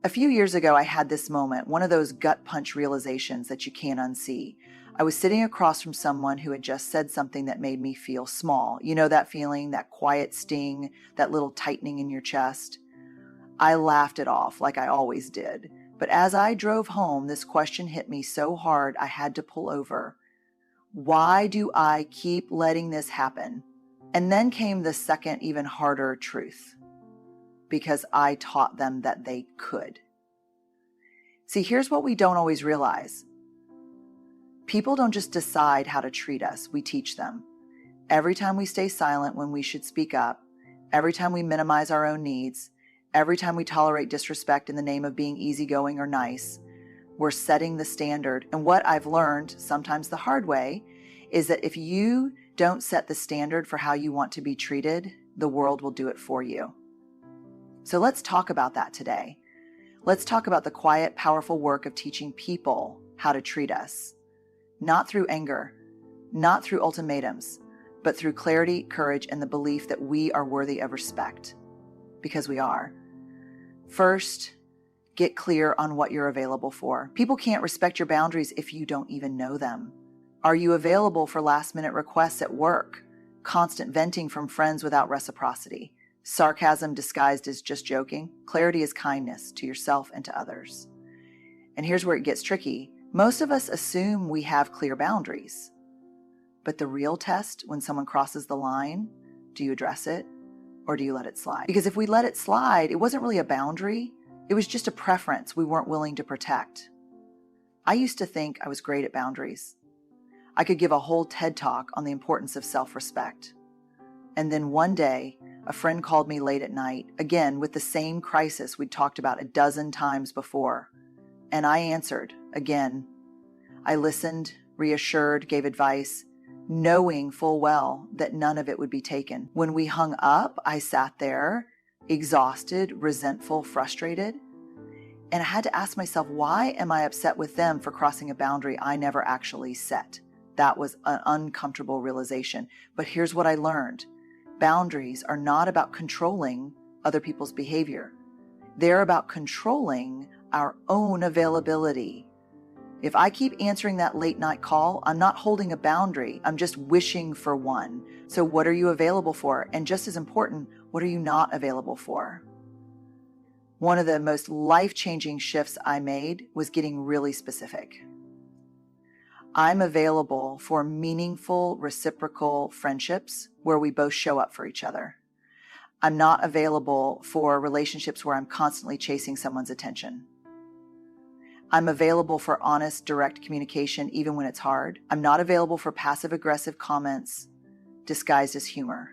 A few years ago, I had this moment, one of those gut punch realizations that you can't unsee. I was sitting across from someone who had just said something that made me feel small. You know that feeling, that quiet sting, that little tightening in your chest? I laughed it off like I always did. But as I drove home, this question hit me so hard I had to pull over. Why do I keep letting this happen? And then came the second, even harder truth. Because I taught them that they could. See, here's what we don't always realize. People don't just decide how to treat us, we teach them. Every time we stay silent when we should speak up, every time we minimize our own needs, every time we tolerate disrespect in the name of being easygoing or nice, we're setting the standard. And what I've learned, sometimes the hard way, is that if you don't set the standard for how you want to be treated, the world will do it for you. So let's talk about that today. Let's talk about the quiet, powerful work of teaching people how to treat us. Not through anger, not through ultimatums, but through clarity, courage, and the belief that we are worthy of respect. Because we are. First, get clear on what you're available for. People can't respect your boundaries if you don't even know them. Are you available for last-minute requests at work? Constant venting from friends without reciprocity? Sarcasm disguised as just joking? Clarity is kindness to yourself and to others. And here's where it gets tricky. Most of us assume we have clear boundaries. But the real test, when someone crosses the line, do you address it or do you let it slide? Because if we let it slide, it wasn't really a boundary. It was just a preference we weren't willing to protect. I used to think I was great at boundaries. I could give a whole TED Talk on the importance of self-respect. And then one day, a friend called me late at night, again with the same crisis we'd talked about a dozen times before. And I answered, again. I listened, reassured, gave advice, knowing full well that none of it would be taken. When we hung up, I sat there, exhausted, resentful, frustrated. And I had to ask myself, why am I upset with them for crossing a boundary I never actually set? That was an uncomfortable realization. But here's what I learned. Boundaries are not about controlling other people's behavior. They're about controlling our own availability. If I keep answering that late night call, I'm not holding a boundary. I'm just wishing for one. So what are you available for? And just as important, what are you not available for? One of the most life-changing shifts I made was getting really specific. I'm available for meaningful, reciprocal friendships where we both show up for each other. I'm not available for relationships where I'm constantly chasing someone's attention. I'm available for honest, direct communication even when it's hard. I'm not available for passive-aggressive comments disguised as humor.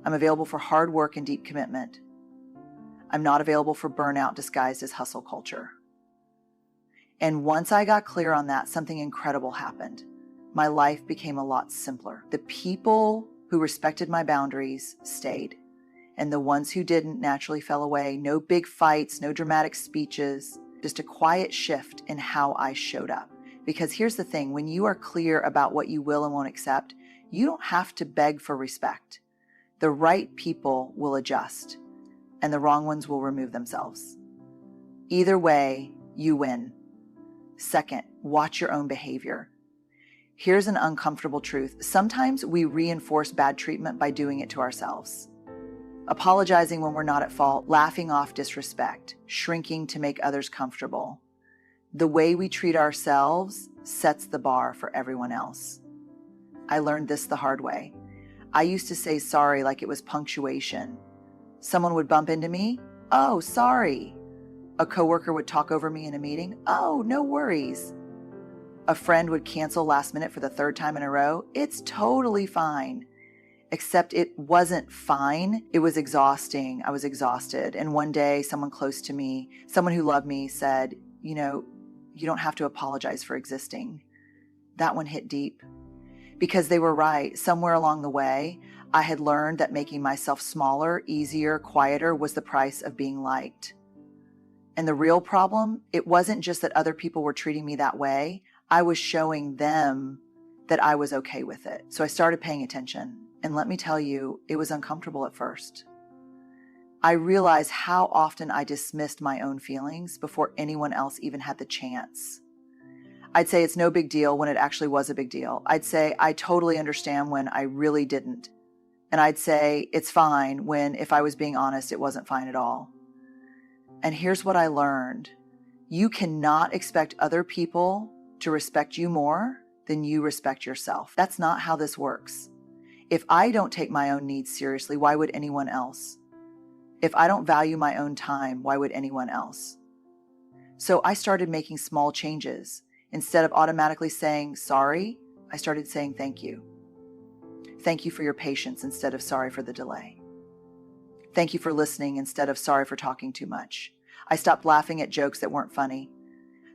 I'm available for hard work and deep commitment. I'm not available for burnout disguised as hustle culture. And once I got clear on that, something incredible happened. My life became a lot simpler. The people who respected my boundaries stayed, and the ones who didn't naturally fell away. No big fights, no dramatic speeches, just a quiet shift in how I showed up. Because here's the thing, when you are clear about what you will and won't accept, you don't have to beg for respect. The right people will adjust, and the wrong ones will remove themselves. Either way, you win. Second, watch your own behavior. Here's an uncomfortable truth. Sometimes we reinforce bad treatment by doing it to ourselves. Apologizing when we're not at fault, laughing off disrespect, shrinking to make others comfortable. The way we treat ourselves sets the bar for everyone else. I learned this the hard way. I used to say sorry like it was punctuation. Someone would bump into me, "Oh, sorry." A coworker would talk over me in a meeting, "Oh, no worries." A friend would cancel last minute for the third time in a row, "It's totally fine." Except it wasn't fine. It was exhausting. I was exhausted. And one day, someone close to me, someone who loved me, said, "You don't have to apologize for existing." That one hit deep. Because they were right. Somewhere along the way, I had learned that making myself smaller, easier, quieter was the price of being liked. And the real problem, it wasn't just that other people were treating me that way. I was showing them that I was okay with it. So I started paying attention. And let me tell you, it was uncomfortable at first. I realized how often I dismissed my own feelings before anyone else even had the chance. I'd say it's no big deal when it actually was a big deal. I'd say I totally understand when I really didn't. And I'd say it's fine when, if I was being honest, it wasn't fine at all. And here's what I learned. You cannot expect other people to respect you more than you respect yourself. That's not how this works. If I don't take my own needs seriously, why would anyone else? If I don't value my own time, why would anyone else? So I started making small changes. Instead of automatically saying sorry, I started saying thank you. Thank you for your patience instead of sorry for the delay. Thank you for listening instead of sorry for talking too much. I stopped laughing at jokes that weren't funny.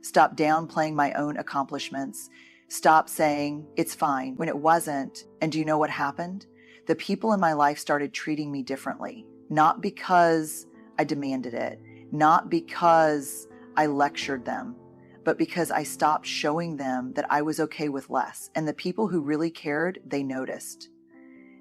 Stopped downplaying my own accomplishments. Stopped saying it's fine when it wasn't. And do you know what happened? The people in my life started treating me differently. Not because I demanded it, not because I lectured them, but because I stopped showing them that I was okay with less. And the people who really cared, they noticed.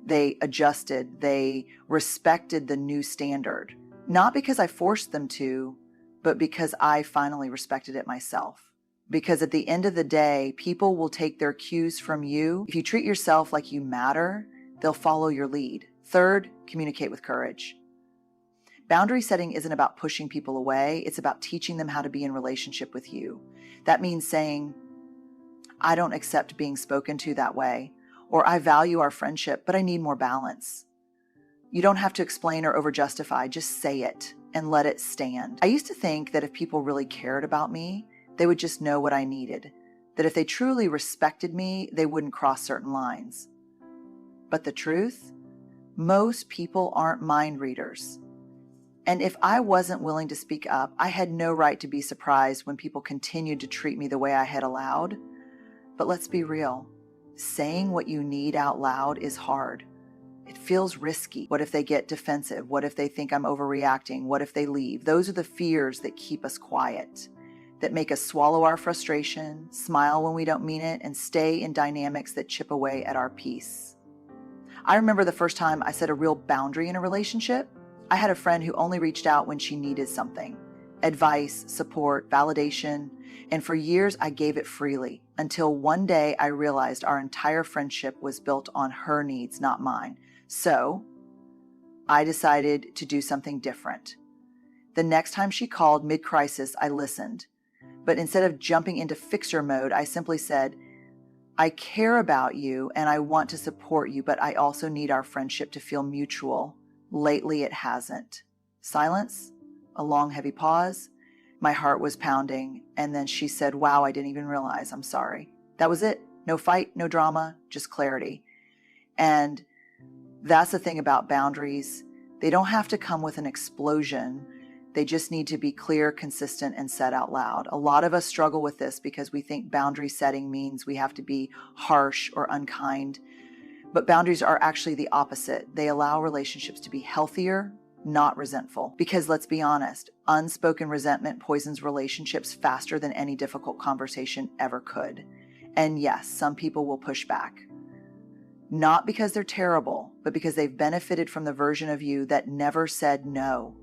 They adjusted, they respected the new standard. Not because I forced them to, but because I finally respected it myself. Because at the end of the day, people will take their cues from you. If you treat yourself like you matter, they'll follow your lead. Third, communicate with courage. Boundary setting isn't about pushing people away. It's about teaching them how to be in relationship with you. That means saying, I don't accept being spoken to that way, or I value our friendship, but I need more balance. You don't have to explain or over-justify, just say it and let it stand. I used to think that if people really cared about me, they would just know what I needed, that if they truly respected me, they wouldn't cross certain lines. But the truth, most people aren't mind readers. And if I wasn't willing to speak up, I had no right to be surprised when people continued to treat me the way I had allowed. But let's be real. Saying what you need out loud is hard. It feels risky. What if they get defensive? What if they think I'm overreacting? What if they leave? Those are the fears that keep us quiet, that make us swallow our frustration, smile when we don't mean it, and stay in dynamics that chip away at our peace. I remember the first time I set a real boundary in a relationship. I had a friend who only reached out when she needed something, advice, support, validation, and for years I gave it freely until one day I realized our entire friendship was built on her needs, not mine. So I decided to do something different. The next time she called mid-crisis, I listened. But instead of jumping into fixer mode, I simply said, I care about you and I want to support you, but I also need our friendship to feel mutual. Lately, it hasn't. Silence, a long, heavy pause. My heart was pounding. And then she said, wow, I didn't even realize. I'm sorry. That was it. No fight, no drama, just clarity. And that's the thing about boundaries. They don't have to come with an explosion. They just need to be clear, consistent, and said out loud. A lot of us struggle with this because we think boundary setting means we have to be harsh or unkind. But boundaries are actually the opposite. They allow relationships to be healthier, not resentful. Because let's be honest, unspoken resentment poisons relationships faster than any difficult conversation ever could. And yes, some people will push back. Not because they're terrible, but because they've benefited from the version of you that never said no.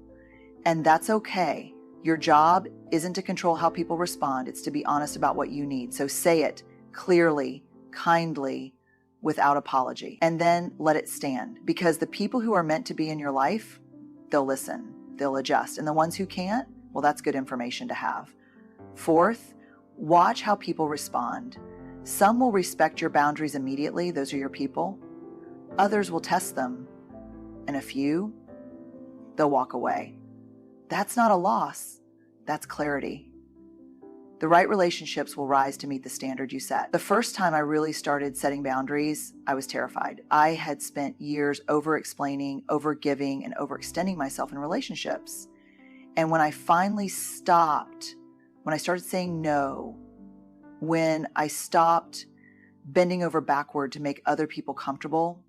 And that's okay. Your job isn't to control how people respond. It's to be honest about what you need. So say it clearly, kindly, without apology, and then let it stand. Because the people who are meant to be in your life, they'll listen, they'll adjust. And the ones who can't, well, that's good information to have. Fourth, watch how people respond. Some will respect your boundaries immediately. Those are your people. Others will test them. And a few, they'll walk away. That's not a loss. That's clarity. The right relationships will rise to meet the standard you set. The first time I really started setting boundaries, I was terrified. I had spent years over-explaining, over-giving, and overextending myself in relationships. And when I finally stopped, when I started saying no, when I stopped bending over backward to make other people comfortable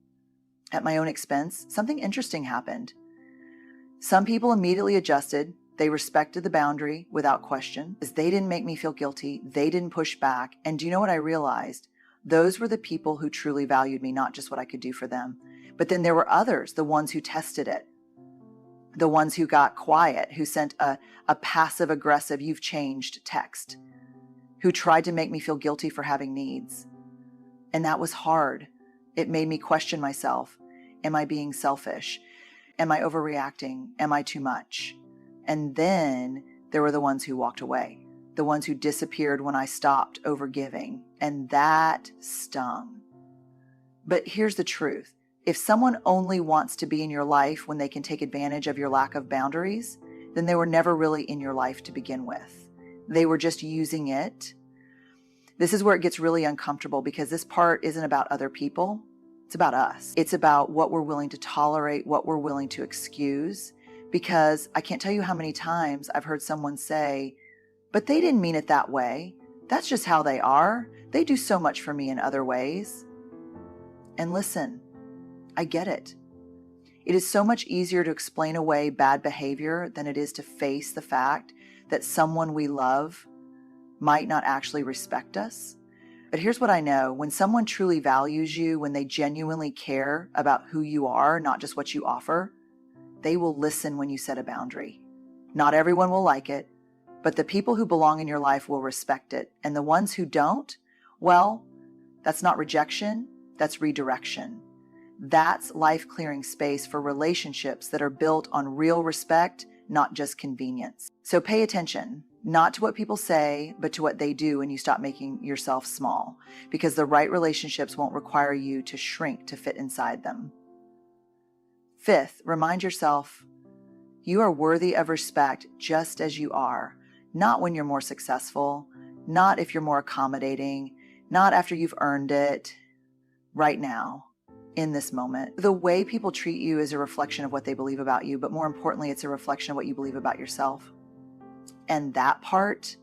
at my own expense, something interesting happened. Some people immediately adjusted. They respected the boundary without question. They didn't make me feel guilty. They didn't push back. And do you know what I realized? Those were the people who truly valued me, not just what I could do for them. But then there were others, the ones who tested it. the ones who got quiet, who sent a passive-aggressive, "you've changed" text, who tried to make me feel guilty for having needs. And that was hard. It made me question myself. Am I being selfish? Am I overreacting? Am I too much? And then there were the ones who walked away, the ones who disappeared when I stopped overgiving. And that stung. But here's the truth. If someone only wants to be in your life when they can take advantage of your lack of boundaries, then they were never really in your life to begin with. They were just using it. This is where it gets really uncomfortable, because this part isn't about other people. It's about us. It's about what we're willing to tolerate, what we're willing to excuse. Because I can't tell you how many times I've heard someone say, "But they didn't mean it that way. That's just how they are. They do so much for me in other ways." And listen, I get it. It is so much easier to explain away bad behavior than it is to face the fact that someone we love might not actually respect us. But here's what I know. When someone truly values you, when they genuinely care about who you are, not just what you offer, they will listen when you set a boundary. Not everyone will like it, but the people who belong in your life will respect it. And the ones who don't, well, that's not rejection, that's redirection. That's life-clearing space for relationships that are built on real respect, not just convenience. So pay attention, not to what people say, but to what they do when you stop making yourself small, because the right relationships won't require you to shrink to fit inside them. Fifth, remind yourself you are worthy of respect just as you are, not when you're more successful, not if you're more accommodating, not after you've earned it, right now. In this moment. The way people treat you is a reflection of what they believe about you, but more importantly, it's a reflection of what you believe about yourself. And that part,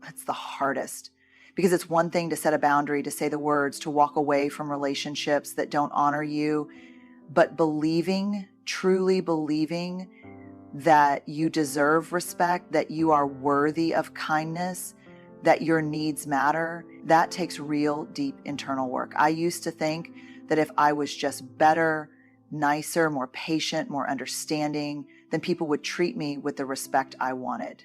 that's the hardest, because it's one thing to set a boundary, to say the words, to walk away from relationships that don't honor you, but believing, truly believing that you deserve respect, that you are worthy of kindness, that your needs matter, that takes real, deep internal work. I used to think that if I was just better, nicer, more patient, more understanding, then people would treat me with the respect I wanted.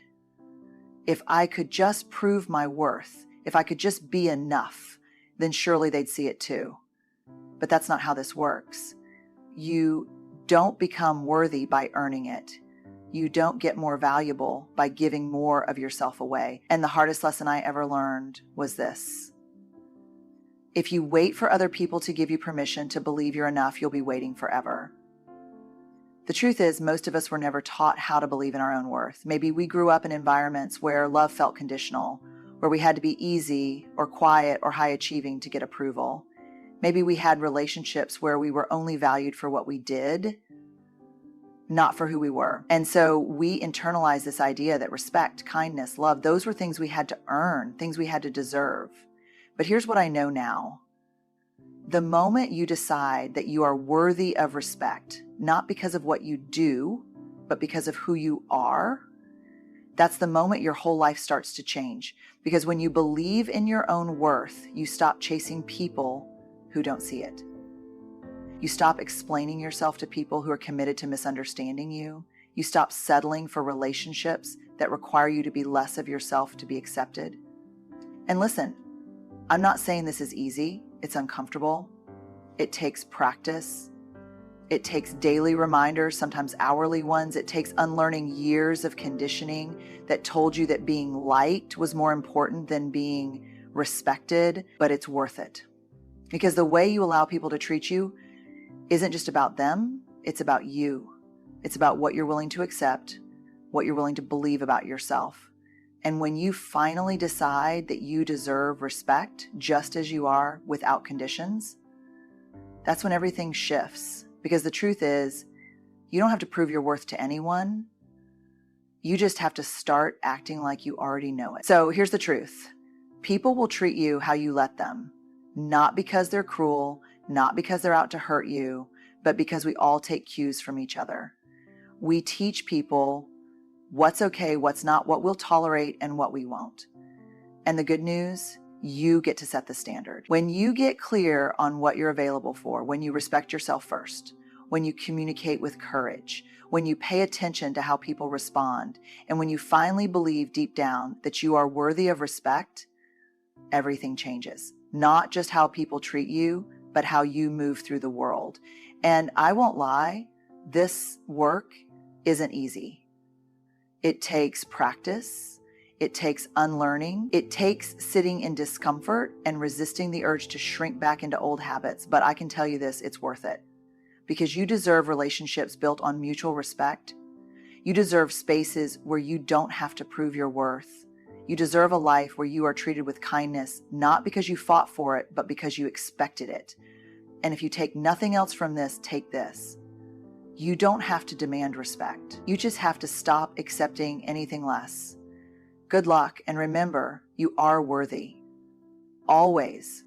If I could just prove my worth, if I could just be enough, then surely they'd see it too. But that's not how this works. You don't become worthy by earning it. You don't get more valuable by giving more of yourself away. And the hardest lesson I ever learned was this. If you wait for other people to give you permission to believe you're enough, you'll be waiting forever. The truth is, most of us were never taught how to believe in our own worth. Maybe we grew up in environments where love felt conditional, where we had to be easy or quiet or high achieving to get approval. Maybe we had relationships where we were only valued for what we did, not for who we were. And so we internalized this idea that respect, kindness, love, those were things we had to earn, things we had to deserve. But here's what I know now. The moment you decide that you are worthy of respect, not because of what you do, but because of who you are, that's the moment your whole life starts to change. Because when you believe in your own worth, you stop chasing people who don't see it. You stop explaining yourself to people who are committed to misunderstanding you. You stop settling for relationships that require you to be less of yourself to be accepted. And listen, I'm not saying this is easy. It's uncomfortable. It takes practice. It takes daily reminders, sometimes hourly ones. It takes unlearning years of conditioning that told you that being liked was more important than being respected, but it's worth it. Because the way you allow people to treat you isn't just about them, it's about you. It's about what you're willing to accept, what you're willing to believe about yourself. And when you finally decide that you deserve respect just as you are without conditions, that's when everything shifts. Because the truth is, you don't have to prove your worth to anyone. You just have to start acting like you already know it. So here's the truth. People will treat you how you let them, not because they're cruel, not because they're out to hurt you, but because we all take cues from each other. We teach people what's okay, what's not, what we'll tolerate, and what we won't. And the good news, you get to set the standard. When you get clear on what you're available for, when you respect yourself first, when you communicate with courage, when you pay attention to how people respond, and when you finally believe deep down that you are worthy of respect, everything changes. Not just how people treat you, but how you move through the world. And I won't lie, this work isn't easy. It takes practice. It takes unlearning. It takes sitting in discomfort and resisting the urge to shrink back into old habits. But I can tell you this, it's worth it. Because you deserve relationships built on mutual respect. You deserve spaces where you don't have to prove your worth. You deserve a life where you are treated with kindness, not because you fought for it, but because you expected it. And if you take nothing else from this, take this. You don't have to demand respect. You just have to stop accepting anything less. Good luck, and remember, you are worthy. Always.